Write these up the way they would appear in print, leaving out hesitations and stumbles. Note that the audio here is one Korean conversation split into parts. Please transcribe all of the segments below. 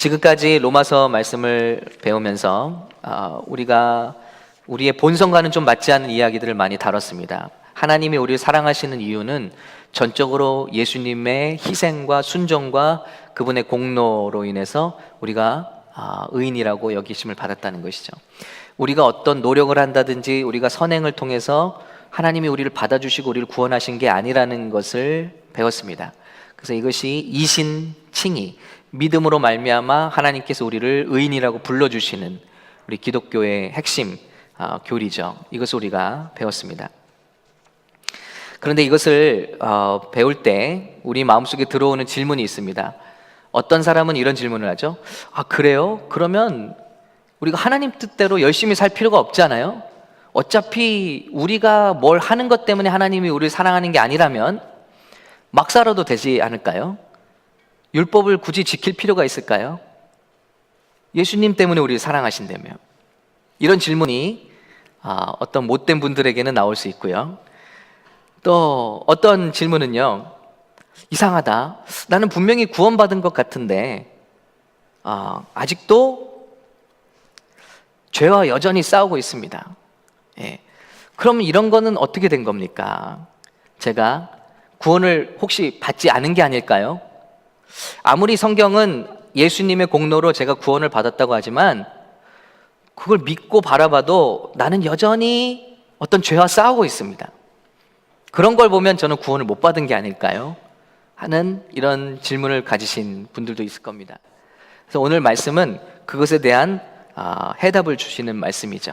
지금까지 로마서 말씀을 배우면서 우리가 우리의 본성과는 좀 맞지 않는 이야기들을 많이 다뤘습니다. 하나님이 우리를 사랑하시는 이유는 전적으로 예수님의 희생과 순종과 그분의 공로로 인해서 우리가 의인이라고 여기심을 받았다는 것이죠. 우리가 어떤 노력을 한다든지 우리가 선행을 통해서 하나님이 우리를 받아주시고 우리를 구원하신 게 아니라는 것을 배웠습니다. 그래서 이것이 이신칭의, 믿음으로 말미암아 하나님께서 우리를 의인이라고 불러주시는 우리 기독교의 핵심 교리죠. 이것을 우리가 배웠습니다. 그런데 이것을 배울 때 우리 마음속에 들어오는 질문이 있습니다. 어떤 사람은 이런 질문을 하죠. 그래요? 그러면 우리가 하나님 뜻대로 열심히 살 필요가 없잖아요? 어차피 우리가 뭘 하는 것 때문에 하나님이 우리를 사랑하는 게 아니라면 막 살아도 되지 않을까요? 율법을 굳이 지킬 필요가 있을까요? 예수님 때문에 우리를 사랑하신다며. 이런 질문이 어떤 못된 분들에게는 나올 수 있고요. 또 어떤 질문은요, 이상하다. 나는 분명히 구원받은 것 같은데 아직도 죄와 여전히 싸우고 있습니다. 그럼 이런 거는 어떻게 된 겁니까? 제가 구원을 혹시 받지 않은 게 아닐까요? 아무리 성경은 예수님의 공로로 제가 구원을 받았다고 하지만 그걸 믿고 바라봐도 나는 여전히 어떤 죄와 싸우고 있습니다. 그런 걸 보면 저는 구원을 못 받은 게 아닐까요? 하는 이런 질문을 가지신 분들도 있을 겁니다. 그래서 오늘 말씀은 그것에 대한 해답을 주시는 말씀이죠.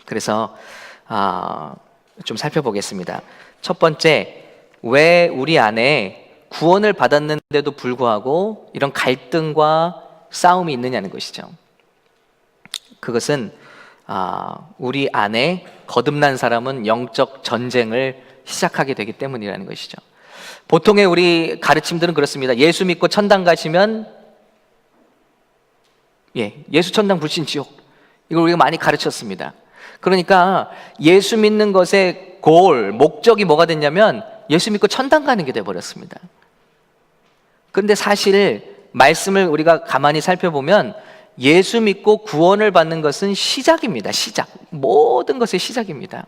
그래서 좀 살펴보겠습니다. 첫 번째, 왜 우리 안에 구원을 받았는데도 불구하고 이런 갈등과 싸움이 있느냐는 것이죠. 그것은 우리 안에 거듭난 사람은 영적 전쟁을 시작하게 되기 때문이라는 것이죠. 보통의 우리 가르침들은 그렇습니다. 예수 믿고 천당 가시면 예수 천당 불신 지옥, 이걸 우리가 많이 가르쳤습니다. 그러니까 예수 믿는 것의 목적이 뭐가 됐냐면 예수 믿고 천당 가는 게 돼버렸습니다. 그런데 사실 말씀을 우리가 가만히 살펴보면 예수 믿고 구원을 받는 것은 시작입니다. 시작. 모든 것의 시작입니다.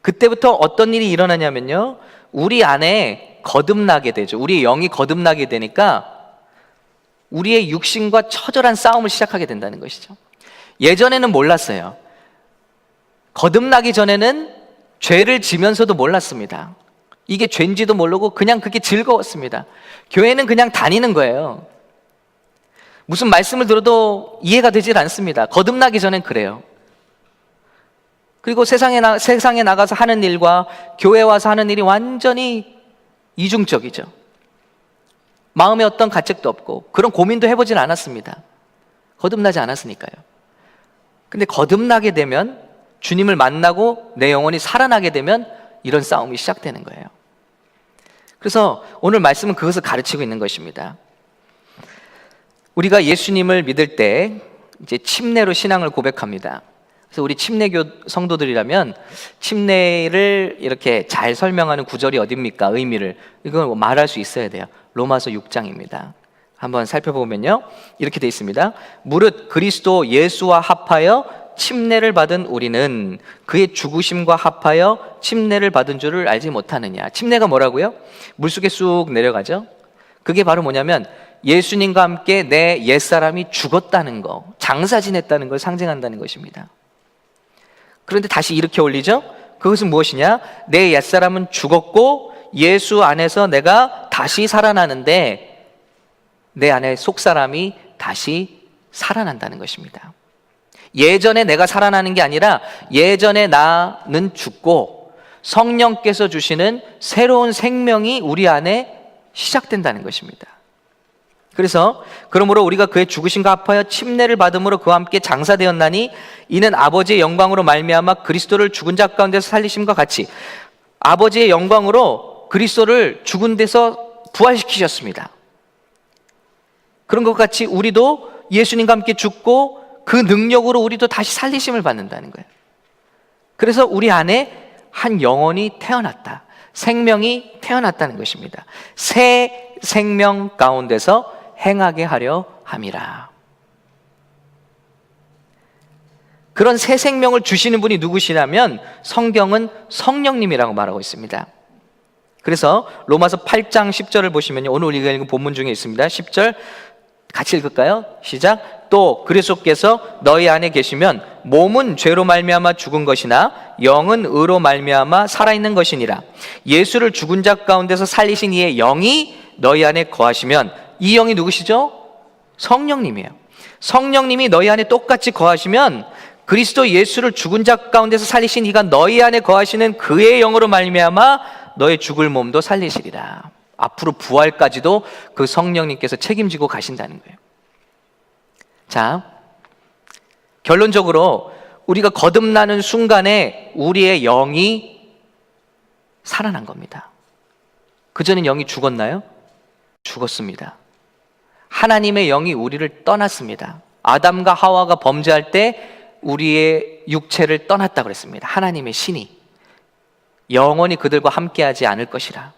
그때부터 어떤 일이 일어나냐면요, 우리 안에 거듭나게 되죠. 우리의 영이 거듭나게 되니까 우리의 육신과 처절한 싸움을 시작하게 된다는 것이죠. 예전에는 몰랐어요. 거듭나기 전에는 죄를 지면서도 몰랐습니다. 이게 죄인지도 모르고 그냥 그게 즐거웠습니다. 교회는 그냥 다니는 거예요. 무슨 말씀을 들어도 이해가 되질 않습니다. 거듭나기 전엔 그래요. 그리고 세상에 나가서 하는 일과 교회 와서 하는 일이 완전히 이중적이죠. 마음에 어떤 가책도 없고 그런 고민도 해보진 않았습니다. 거듭나지 않았으니까요. 근데 거듭나게 되면, 주님을 만나고 내 영혼이 살아나게 되면 이런 싸움이 시작되는 거예요. 그래서 오늘 말씀은 그것을 가르치고 있는 것입니다. 우리가 예수님을 믿을 때 이제 침례로 신앙을 고백합니다. 그래서 우리 침례교 성도들이라면 침례를 이렇게 잘 설명하는 구절이 어딥니까? 의미를 이건 말할 수 있어야 돼요. 로마서 6장입니다. 한번 살펴보면요, 이렇게 되어 있습니다. 무릇 그리스도 예수와 합하여 침례를 받은 우리는 그의 죽으심과 합하여 침례를 받은 줄을 알지 못하느냐. 침례가 뭐라고요? 물속에 쑥 내려가죠. 그게 바로 뭐냐면 예수님과 함께 내 옛사람이 죽었다는 거, 장사 지냈다는 걸 상징한다는 것입니다. 그런데 다시 이렇게 올리죠. 그것은 무엇이냐? 내 옛사람은 죽었고 예수 안에서 내가 다시 살아나는데 내 안에 속사람이 다시 살아난다는 것입니다. 예전에 내가 살아나는 게 아니라 예전에 나는 죽고 성령께서 주시는 새로운 생명이 우리 안에 시작된다는 것입니다. 그래서 그러므로 우리가 그의 죽으심과 합하여 침례를 받음으로 그와 함께 장사되었나니 이는 아버지의 영광으로 말미암아 그리스도를 죽은 자 가운데서 살리심과 같이 아버지의 영광으로 그리스도를 죽은 데서 부활시키셨습니다. 그런 것 같이 우리도 예수님과 함께 죽고 그 능력으로 우리도 다시 살리심을 받는다는 거예요. 그래서 우리 안에 한 영혼이 태어났다, 생명이 태어났다는 것입니다. 새 생명 가운데서 행하게 하려 함이라. 그런 새 생명을 주시는 분이 누구시냐면 성경은 성령님이라고 말하고 있습니다. 그래서 로마서 8장 10절을 보시면요, 오늘 우리가 읽은 본문 중에 있습니다. 10절 같이 읽을까요? 시작. 또 그리스도께서 너희 안에 계시면 몸은 죄로 말미암아 죽은 것이나 영은 의로 말미암아 살아있는 것이니라. 예수를 죽은 자 가운데서 살리신 이의 영이 너희 안에 거하시면, 이 영이 누구시죠? 성령님이에요. 성령님이 너희 안에 똑같이 거하시면 그리스도 예수를 죽은 자 가운데서 살리신 이가 너희 안에 거하시는 그의 영으로 말미암아 너의 죽을 몸도 살리시리라. 앞으로 부활까지도 그 성령님께서 책임지고 가신다는 거예요. 자, 결론적으로 우리가 거듭나는 순간에 우리의 영이 살아난 겁니다. 그전엔 영이 죽었나요? 죽었습니다. 하나님의 영이 우리를 떠났습니다. 아담과 하와가 범죄할 때 우리의 육체를 떠났다 그랬습니다. 하나님의 신이 영원히 그들과 함께하지 않을 것이라.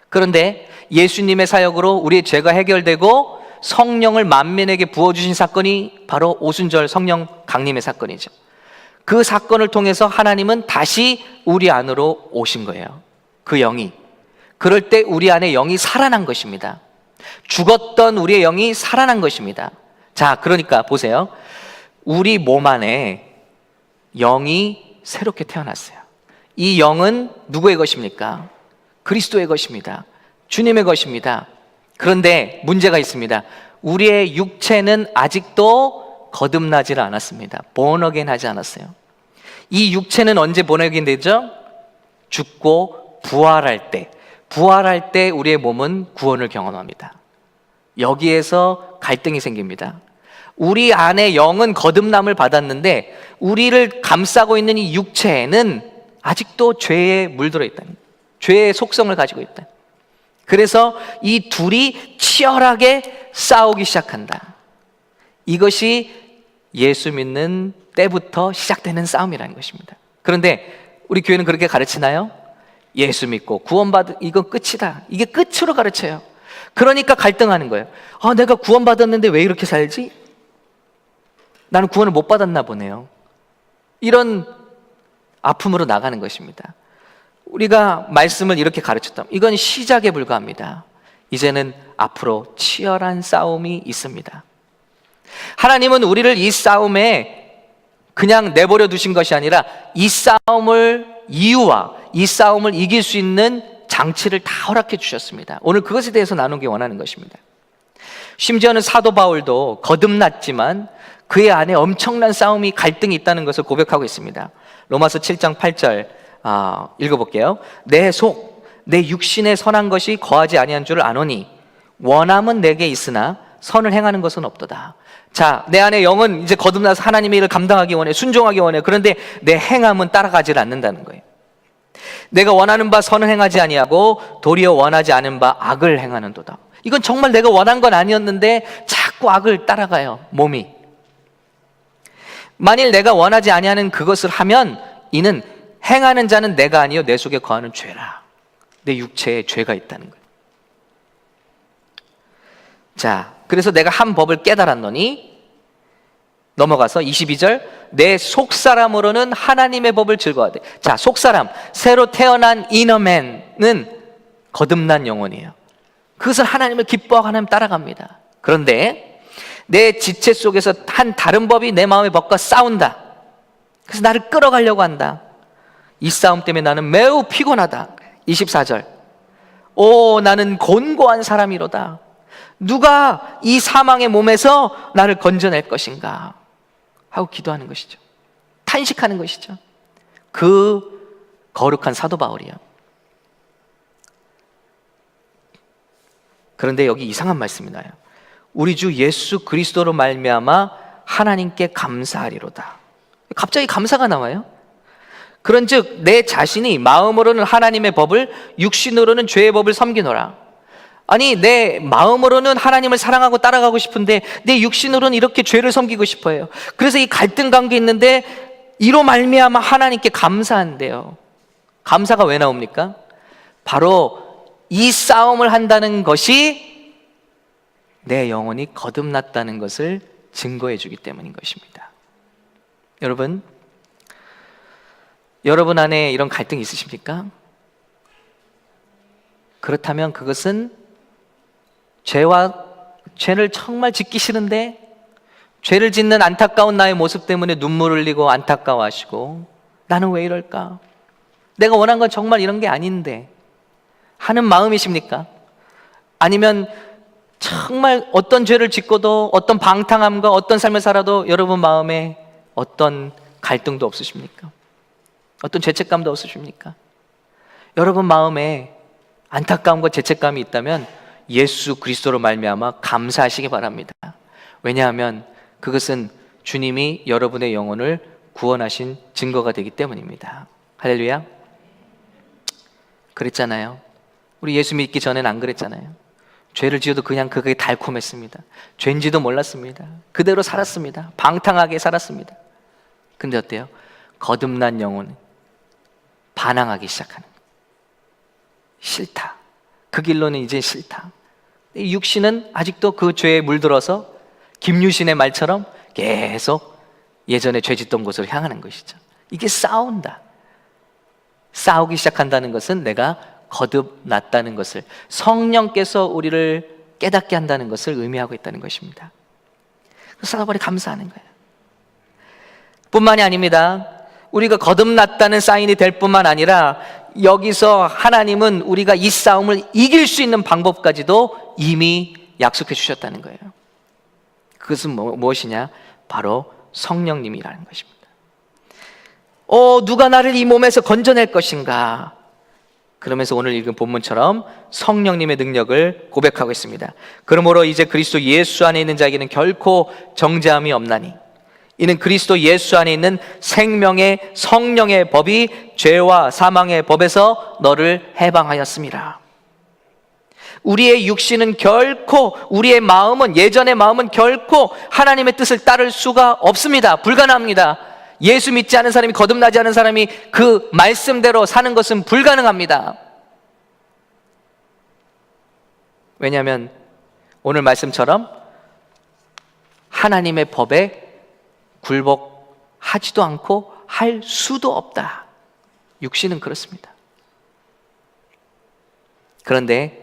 그런데 예수님의 사역으로 우리의 죄가 해결되고 성령을 만민에게 부어주신 사건이 바로 오순절 성령 강림의 사건이죠. 그 사건을 통해서 하나님은 다시 우리 안으로 오신 거예요. 그 영이. 그럴 때 우리 안에 영이 살아난 것입니다. 죽었던 우리의 영이 살아난 것입니다. 자, 그러니까 보세요. 우리 몸 안에 영이 새롭게 태어났어요. 이 영은 누구의 것입니까? 그리스도의 것입니다. 주님의 것입니다. 그런데 문제가 있습니다. 우리의 육체는 아직도 거듭나지를 않았습니다. born again 하지 않았어요. 이 육체는 언제 born again 되죠? 죽고 부활할 때 우리의 몸은 구원을 경험합니다. 여기에서 갈등이 생깁니다. 우리 안에 영은 거듭남을 받았는데 우리를 감싸고 있는 이 육체는 아직도 죄에 물들어 있다. 죄의 속성을 가지고 있다. 그래서 이 둘이 치열하게 싸우기 시작한다. 이것이 예수 믿는 때부터 시작되는 싸움이라는 것입니다. 그런데 우리 교회는 그렇게 가르치나요? 예수 믿고 구원받은 이건 끝이다. 이게 끝으로 가르쳐요. 그러니까 갈등하는 거예요. 내가 구원받았는데 왜 이렇게 살지? 나는 구원을 못 받았나 보네요. 이런 아픔으로 나가는 것입니다. 우리가 말씀을 이렇게 가르쳤다면 이건 시작에 불과합니다. 이제는 앞으로 치열한 싸움이 있습니다. 하나님은 우리를 이 싸움에 그냥 내버려 두신 것이 아니라 이 싸움을 이유와 이 싸움을 이길 수 있는 장치를 다 허락해 주셨습니다. 오늘 그것에 대해서 나누기 원하는 것입니다. 심지어는 사도 바울도 거듭났지만 그의 안에 엄청난 싸움이, 갈등이 있다는 것을 고백하고 있습니다. 로마서 7장 8절 읽어볼게요. 내 속, 내 육신에 선한 것이 거하지 아니한 줄을 아노니 원함은 내게 있으나 선을 행하는 것은 없도다. 자, 내 안에 영은 이제 거듭나서 하나님의 일을 감당하기 원해, 순종하기 원해. 그런데 내 행함은 따라가지 않는다는 거예요. 내가 원하는 바 선을 행하지 아니하고 도리어 원하지 않은 바 악을 행하는도다. 이건 정말 내가 원한 건 아니었는데 자꾸 악을 따라가요, 몸이. 만일 내가 원하지 아니하는 그것을 하면 이는 행하는 자는 내가 아니요 내 속에 거하는 죄라. 내 육체에 죄가 있다는 거예요. 자, 그래서 내가 한 법을 깨달았노니, 넘어가서 22절, 내 속사람으로는 하나님의 법을 즐거워하되. 자, 속사람, 새로 태어난 이너맨은 거듭난 영혼이에요. 그것을 하나님을 기뻐하고 하나님 따라갑니다. 그런데 내 지체 속에서 한 다른 법이 내 마음의 법과 싸운다. 그래서 나를 끌어가려고 한다. 이 싸움 때문에 나는 매우 피곤하다. 24절, 나는 곤고한 사람이로다. 누가 이 사망의 몸에서 나를 건져낼 것인가 하고 기도하는 것이죠. 탄식하는 것이죠. 그 거룩한 사도 바울이요. 그런데 여기 이상한 말씀이 나요. 우리 주 예수 그리스도로 말미암아 하나님께 감사하리로다. 갑자기 감사가 나와요. 그런즉 내 자신이 마음으로는 하나님의 법을, 육신으로는 죄의 법을 섬기노라. 아니, 내 마음으로는 하나님을 사랑하고 따라가고 싶은데 내 육신으로는 이렇게 죄를 섬기고 싶어요. 그래서 이 갈등 관계 있는데 이로 말미암아 하나님께 감사한대요. 감사가 왜 나옵니까? 바로 이 싸움을 한다는 것이 내 영혼이 거듭났다는 것을 증거해 주기 때문인 것입니다. 여러분 안에 이런 갈등이 있으십니까? 그렇다면 그것은 죄를 정말 짓기 싫은데 죄를 짓는 안타까운 나의 모습 때문에 눈물을 흘리고 안타까워하시고 나는 왜 이럴까? 내가 원한 건 정말 이런 게 아닌데 하는 마음이십니까? 아니면 정말 어떤 죄를 짓고도 어떤 방탕함과 어떤 삶을 살아도 여러분 마음에 어떤 갈등도 없으십니까? 어떤 죄책감도 없으십니까? 여러분 마음에 안타까움과 죄책감이 있다면 예수 그리스도로 말미암아 감사하시기 바랍니다. 왜냐하면 그것은 주님이 여러분의 영혼을 구원하신 증거가 되기 때문입니다. 할렐루야. 그랬잖아요. 우리 예수 믿기 전에는 안 그랬잖아요. 죄를 지어도 그냥 그게 달콤했습니다. 죄인지도 몰랐습니다. 그대로 살았습니다. 방탕하게 살았습니다. 근데 어때요? 거듭난 영혼은 반항하기 시작하는 거예요. 싫다. 그 길로는 이제 싫다. 육신은 아직도 그 죄에 물들어서 김유신의 말처럼 계속 예전에 죄 짓던 곳으로 향하는 것이죠. 이게 싸운다. 싸우기 시작한다는 것은 내가 거듭났다는 것을, 성령께서 우리를 깨닫게 한다는 것을 의미하고 있다는 것입니다. 사도바울이 감사하는 거예요. 뿐만이 아닙니다. 우리가 거듭났다는 사인이 될 뿐만 아니라 여기서 하나님은 우리가 이 싸움을 이길 수 있는 방법까지도 이미 약속해 주셨다는 거예요. 그것은 무엇이냐? 바로 성령님이라는 것입니다. 누가 나를 이 몸에서 건져낼 것인가? 그러면서 오늘 읽은 본문처럼 성령님의 능력을 고백하고 있습니다. 그러므로 이제 그리스도 예수 안에 있는 자에게는 결코 정죄함이 없나니 이는 그리스도 예수 안에 있는 생명의 성령의 법이 죄와 사망의 법에서 너를 해방하였습니다. 우리의 육신은 결코, 우리의 마음은, 예전의 마음은 결코 하나님의 뜻을 따를 수가 없습니다. 불가능합니다. 예수 믿지 않은 사람이, 거듭나지 않은 사람이 그 말씀대로 사는 것은 불가능합니다. 왜냐하면 오늘 말씀처럼 하나님의 법에 굴복하지도 않고 할 수도 없다. 육신은 그렇습니다. 그런데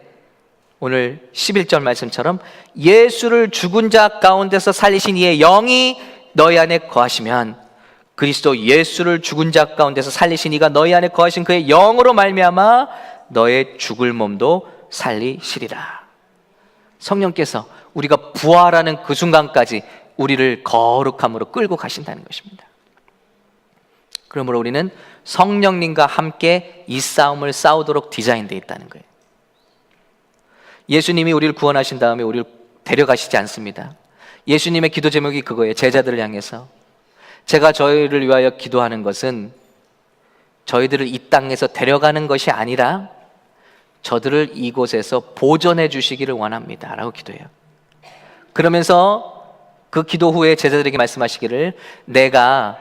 오늘 11절 말씀처럼 예수를 죽은 자 가운데서 살리신 이의 영이 너희 안에 거하시면, 그리스도 예수를 죽은 자 가운데서 살리신 이가 너희 안에 거하신 그의 영으로 말미암아 너의 죽을 몸도 살리시리라. 성령께서 우리가 부활하는 그 순간까지 우리를 거룩함으로 끌고 가신다는 것입니다. 그러므로 우리는 성령님과 함께 이 싸움을 싸우도록 디자인되어 있다는 거예요. 예수님이 우리를 구원하신 다음에 우리를 데려가시지 않습니다. 예수님의 기도 제목이 그거예요. 제자들을 향해서 제가 저희를 위하여 기도하는 것은 저희들을 이 땅에서 데려가는 것이 아니라 저들을 이곳에서 보존해 주시기를 원합니다 라고 기도해요. 그러면서 그 기도 후에 제자들에게 말씀하시기를, 내가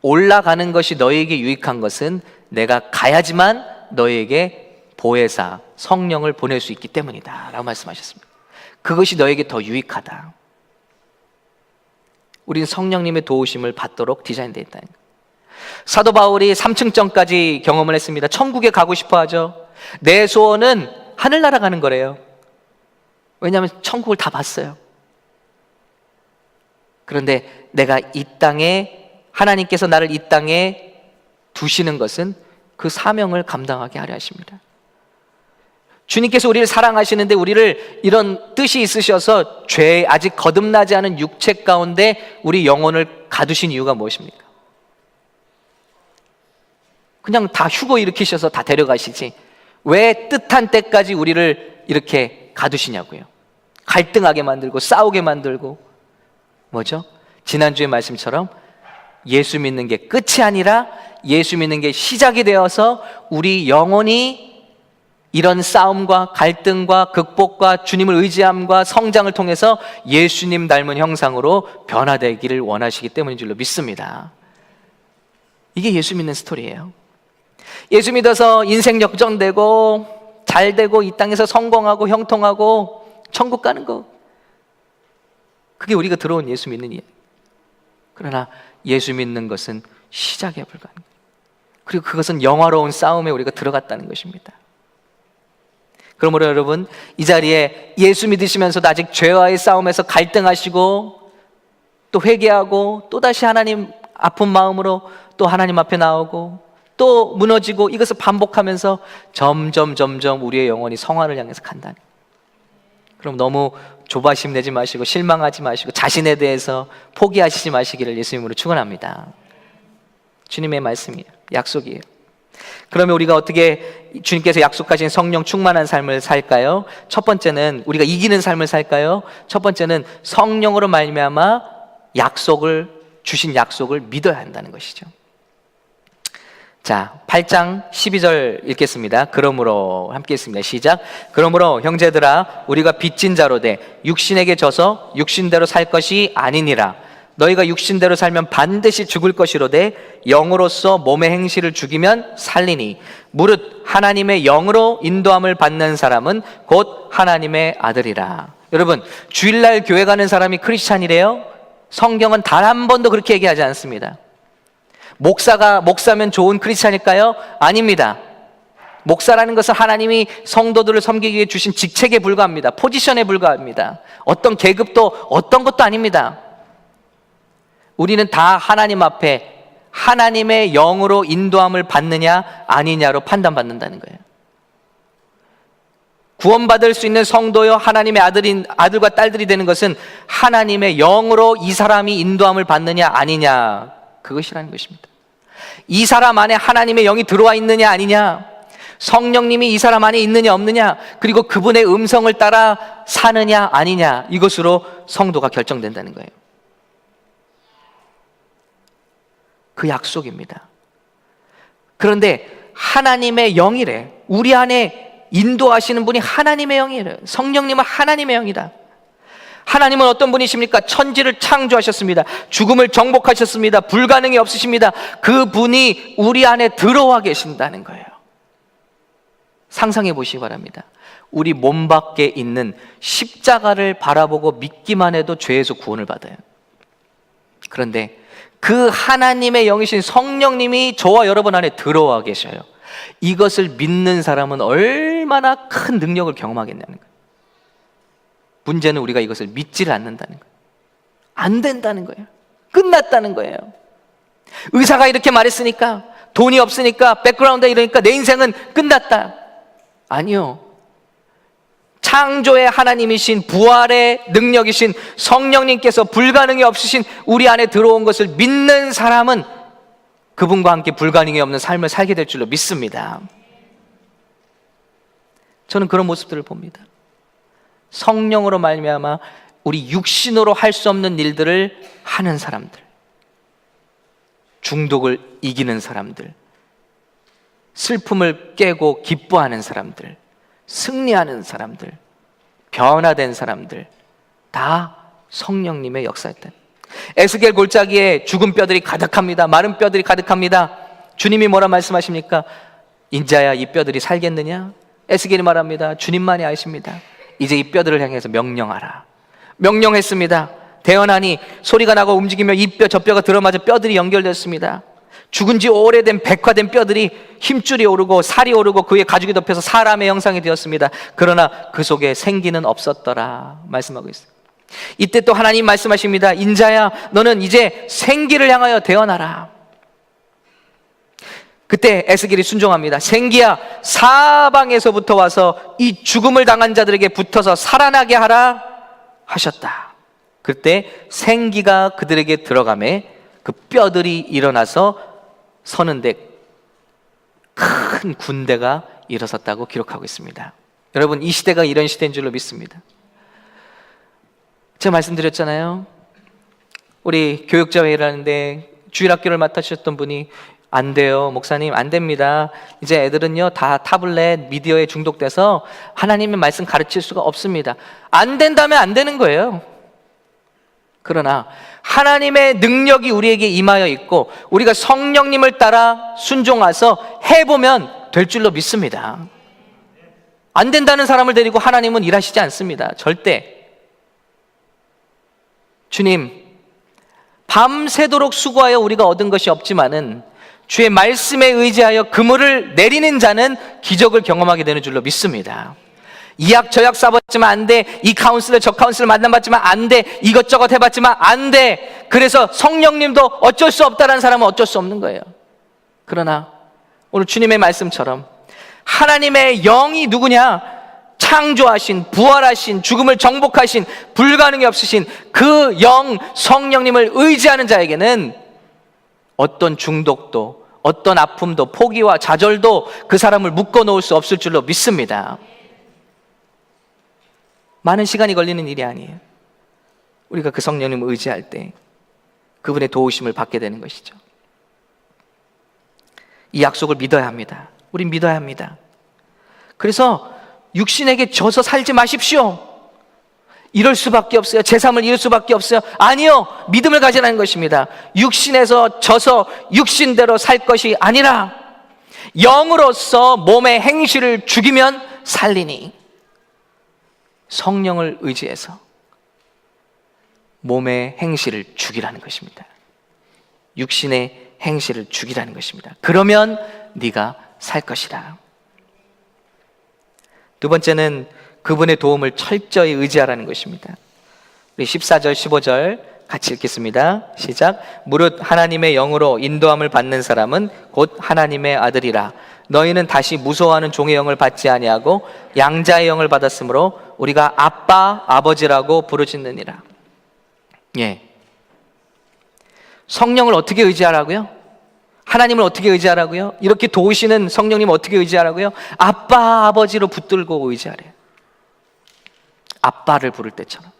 올라가는 것이 너희에게 유익한 것은 내가 가야지만 너희에게 보혜사 성령을 보낼 수 있기 때문이다 라고 말씀하셨습니다. 그것이 너에게 더 유익하다. 우리는 성령님의 도우심을 받도록 디자인되어 있다는 거예요. 사도 바울이 3층정까지 경험을 했습니다. 천국에 가고 싶어 하죠. 내 소원은 하늘나라 가는 거래요. 왜냐하면 천국을 다 봤어요. 그런데 내가 이 땅에, 하나님께서 나를 이 땅에 두시는 것은 그 사명을 감당하게 하려 하십니다. 주님께서 우리를 사랑하시는데 우리를 이런 뜻이 있으셔서 죄, 아직 거듭나지 않은 육체 가운데 우리 영혼을 가두신 이유가 무엇입니까? 그냥 다 휴고 일으키셔서 다 데려가시지 왜 뜻한 때까지 우리를 이렇게 가두시냐고요. 갈등하게 만들고 싸우게 만들고. 뭐죠? 지난주의 말씀처럼 예수 믿는 게 끝이 아니라 예수 믿는 게 시작이 되어서 우리 영혼이 이런 싸움과 갈등과 극복과 주님을 의지함과 성장을 통해서 예수님 닮은 형상으로 변화되기를 원하시기 때문인 줄로 믿습니다. 이게 예수 믿는 스토리예요. 예수 믿어서 인생 역전되고 잘되고 이 땅에서 성공하고 형통하고 천국 가는 거. 그게 우리가 들어온 예수 믿는 이야기. 그러나 예수 믿는 것은 시작에 불과한 거예요. 그리고 그것은 영화로운 싸움에 우리가 들어갔다는 것입니다. 그러므로 여러분, 이 자리에 예수 믿으시면서도 아직 죄와의 싸움에서 갈등하시고 또 회개하고 또다시 하나님 아픈 마음으로 또 하나님 앞에 나오고 또 무너지고, 이것을 반복하면서 점점 우리의 영혼이 성화를 향해서 간다는 거예요. 그럼 너무 조바심 내지 마시고 실망하지 마시고 자신에 대해서 포기하시지 마시기를 예수님으로 축원합니다. 주님의 말씀이에요. 약속이에요. 그러면 우리가 어떻게 주님께서 약속하신 성령 충만한 삶을 살까요? 첫 번째는 우리가 이기는 삶을 살까요? 첫 번째는 성령으로 말미암아 주신 약속을 믿어야 한다는 것이죠. 자, 8장 12절 읽겠습니다. 그러므로, 함께 읽습니다. 시작. 그러므로 형제들아, 우리가 빚진 자로 돼 육신에게 져서 육신대로 살 것이 아니니라. 너희가 육신대로 살면 반드시 죽을 것이로되 영으로서 몸의 행실을 죽이면 살리니 무릇 하나님의 영으로 인도함을 받는 사람은 곧 하나님의 아들이라. 여러분, 주일날 교회 가는 사람이 크리스찬이래요? 성경은 단 한 번도 그렇게 얘기하지 않습니다. 목사면 좋은 크리스찬일까요? 아닙니다. 목사라는 것은 하나님이 성도들을 섬기기 위해 주신 직책에 불과합니다. 포지션에 불과합니다. 어떤 계급도 어떤 것도 아닙니다. 우리는 다 하나님 앞에 하나님의 영으로 인도함을 받느냐 아니냐로 판단받는다는 거예요. 구원받을 수 있는 성도요 하나님의 아들과 딸들이 되는 것은 하나님의 영으로 이 사람이 인도함을 받느냐 아니냐, 그것이라는 것입니다. 이 사람 안에 하나님의 영이 들어와 있느냐 아니냐, 성령님이 이 사람 안에 있느냐 없느냐, 그리고 그분의 음성을 따라 사느냐 아니냐, 이것으로 성도가 결정된다는 거예요. 그 약속입니다. 그런데 하나님의 영이래. 우리 안에 인도하시는 분이 하나님의 영이래. 성령님은 하나님의 영이다. 하나님은 어떤 분이십니까? 천지를 창조하셨습니다. 죽음을 정복하셨습니다. 불가능이 없으십니다. 그 분이 우리 안에 들어와 계신다는 거예요. 상상해 보시기 바랍니다. 우리 몸 밖에 있는 십자가를 바라보고 믿기만 해도 죄에서 구원을 받아요. 그런데 그 하나님의 영이신 성령님이 저와 여러분 안에 들어와 계셔요. 이것을 믿는 사람은 얼마나 큰 능력을 경험하겠냐는 거예요. 문제는 우리가 이것을 믿지를 않는다는 거예요. 안 된다는 거예요. 끝났다는 거예요. 의사가 이렇게 말했으니까, 돈이 없으니까, 백그라운드가 이러니까 내 인생은 끝났다. 아니요. 창조의 하나님이신, 부활의 능력이신 성령님께서 불가능이 없으신 우리 안에 들어온 것을 믿는 사람은 그분과 함께 불가능이 없는 삶을 살게 될 줄로 믿습니다. 저는 그런 모습들을 봅니다. 성령으로 말미암아 우리 육신으로 할 수 없는 일들을 하는 사람들, 중독을 이기는 사람들, 슬픔을 깨고 기뻐하는 사람들, 승리하는 사람들, 변화된 사람들, 다 성령님의 역사였다. 에스겔 골짜기에 죽은 뼈들이 가득합니다. 마른 뼈들이 가득합니다. 주님이 뭐라 말씀하십니까? 인자야, 이 뼈들이 살겠느냐? 에스겔이 말합니다. 주님만이 아십니다. 이제 이 뼈들을 향해서 명령하라. 명령했습니다. 대언하니 소리가 나고 움직이며 이 뼈 저 뼈가 들어맞아 뼈들이 연결됐습니다. 죽은 지 오래된 백화된 뼈들이 힘줄이 오르고 살이 오르고 그의 가죽이 덮여서 사람의 형상이 되었습니다. 그러나 그 속에 생기는 없었더라 말씀하고 있어요. 이때 또 하나님 말씀하십니다. 인자야, 너는 이제 생기를 향하여 대언하라. 그때 에스겔이 순종합니다. 생기야, 사방에서부터 와서 이 죽음을 당한 자들에게 붙어서 살아나게 하라 하셨다. 그때 생기가 그들에게 들어가매 그 뼈들이 일어나서 서는데 큰 군대가 일어섰다고 기록하고 있습니다. 여러분, 이 시대가 이런 시대인 줄로 믿습니다. 제가 말씀드렸잖아요. 우리 교육자회의를 하는데 주일학교를 맡아주셨던 분이 안 돼요, 목사님, 안 됩니다. 이제 애들은요 다 타블렛 미디어에 중독돼서 하나님의 말씀 가르칠 수가 없습니다. 안 된다면 안 되는 거예요. 그러나 하나님의 능력이 우리에게 임하여 있고 우리가 성령님을 따라 순종해서 해보면 될 줄로 믿습니다. 안 된다는 사람을 데리고 하나님은 일하시지 않습니다. 절대. 주님, 밤새도록 수고하여 우리가 얻은 것이 없지만은 주의 말씀에 의지하여 그물을 내리는 자는 기적을 경험하게 되는 줄로 믿습니다. 이 약 저 약 써봤지만 안 돼. 이 카운슬러 저 카운슬러 만나봤지만 안 돼. 이것저것 해봤지만 안 돼. 그래서 성령님도 어쩔 수 없다라는 사람은 어쩔 수 없는 거예요. 그러나 오늘 주님의 말씀처럼 하나님의 영이 누구냐? 창조하신, 부활하신, 죽음을 정복하신, 불가능이 없으신 그 영 성령님을 의지하는 자에게는 어떤 중독도, 어떤 아픔도, 포기와 좌절도 그 사람을 묶어놓을 수 없을 줄로 믿습니다. 많은 시간이 걸리는 일이 아니에요. 우리가 그 성령님을 의지할 때 그분의 도우심을 받게 되는 것이죠. 이 약속을 믿어야 합니다. 우린 믿어야 합니다. 그래서 육신에게 져서 살지 마십시오. 이럴 수밖에 없어요. 제3을 이룰 수밖에 없어요. 아니요, 믿음을 가지라는 것입니다. 육신에서 져서 육신대로 살 것이 아니라 영으로서 몸의 행실을 죽이면 살리니, 성령을 의지해서 몸의 행실을 죽이라는 것입니다. 육신의 행실을 죽이라는 것입니다. 그러면 네가 살 것이다. 두 번째는 그분의 도움을 철저히 의지하라는 것입니다. 우리 14절 15절 같이 읽겠습니다. 시작. 무릇 하나님의 영으로 인도함을 받는 사람은 곧 하나님의 아들이라. 너희는 다시 무서워하는 종의 영을 받지 아니하고 양자의 영을 받았으므로 우리가 아빠, 아버지라고 부르짖느니라. 예. 성령을 어떻게 의지하라고요? 하나님을 어떻게 의지하라고요? 이렇게 도우시는 성령님을 어떻게 의지하라고요? 아빠, 아버지로 붙들고 의지하래요. 아빠를 부를 때처럼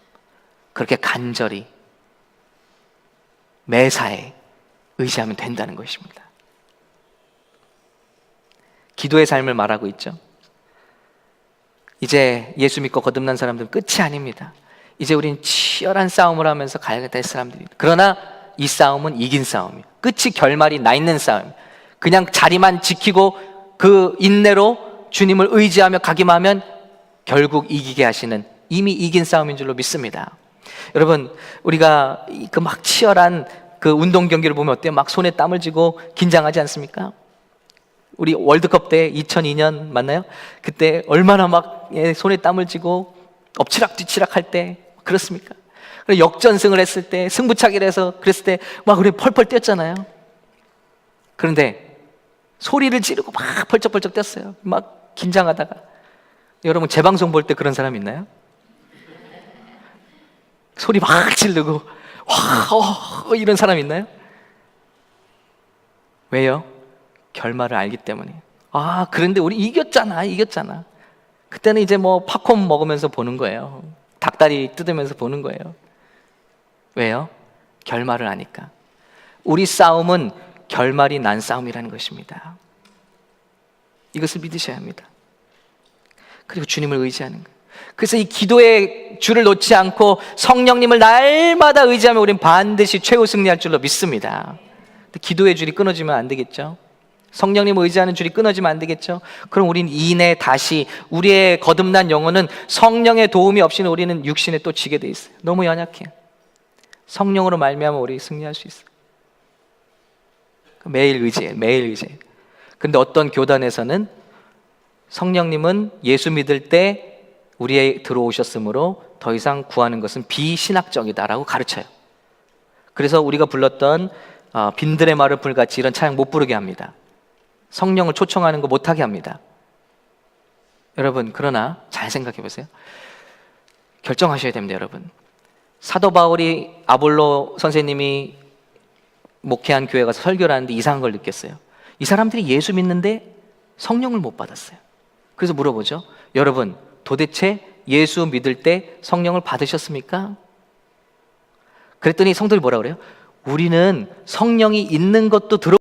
그렇게 간절히 매사에 의지하면 된다는 것입니다. 기도의 삶을 말하고 있죠. 이제 예수 믿고 거듭난 사람들은 끝이 아닙니다. 이제 우린 치열한 싸움을 하면서 가야겠다 할 사람들입니다. 그러나 이 싸움은 이긴 싸움이에요. 끝이 결말이 나 있는 싸움이에요. 그냥 자리만 지키고 그 인내로 주님을 의지하며 가기만 하면 결국 이기게 하시는, 이미 이긴 싸움인 줄로 믿습니다. 여러분, 우리가 그 막 치열한 그 운동 경기를 보면 어때요? 막 손에 땀을 쥐고 긴장하지 않습니까? 우리 월드컵 때 2002년 맞나요? 그때 얼마나 막 손에 땀을 쥐고 엎치락 뒤치락 할 때 그렇습니까? 역전승을 했을 때, 승부차기를 해서 그랬을 때 막 우리 펄펄 뛰었잖아요. 그런데 소리를 지르고 막 펄쩍펄쩍 뛰었어요. 막 긴장하다가. 여러분, 재방송 볼 때 그런 사람 있나요? 소리 막 지르고 와, 이런 사람 있나요? 왜요? 결말을 알기 때문에. 아, 그런데 우리 이겼잖아. 그때는 이제 뭐 팝콘 먹으면서 보는 거예요. 닭다리 뜯으면서 보는 거예요. 왜요? 결말을 아니까. 우리 싸움은 결말이 난 싸움이라는 것입니다. 이것을 믿으셔야 합니다. 그리고 주님을 의지하는 거예요. 그래서 이 기도의 줄을 놓지 않고 성령님을 날마다 의지하면 우리는 반드시 최후 승리할 줄로 믿습니다. 기도의 줄이 끊어지면 안 되겠죠. 성령님을 의지하는 줄이 끊어지면 안 되겠죠. 그럼 우린 이내 다시 우리의 거듭난 영혼은 성령의 도움이 없이는 우리는 육신에 또 지게 돼 있어요. 너무 연약해요. 성령으로 말미암아 우리 승리할 수 있어요. 매일 의지해요. 근데 어떤 교단에서는 성령님은 예수 믿을 때 우리에 들어오셨으므로 더 이상 구하는 것은 비신학적이다라고 가르쳐요. 그래서 우리가 불렀던 빈들의 말을 불같이 이런 찬양 못 부르게 합니다. 성령을 초청하는 거 못하게 합니다. 여러분, 그러나 잘 생각해 보세요. 결정하셔야 됩니다. 여러분, 사도 바울이 아볼로 선생님이 목회한 교회 가서 설교를 하는데 이상한 걸 느꼈어요. 이 사람들이 예수 믿는데 성령을 못 받았어요. 그래서 물어보죠. 여러분, 도대체 예수 믿을 때 성령을 받으셨습니까? 그랬더니 성도들이 뭐라 그래요? 우리는 성령이 있는 것도 들어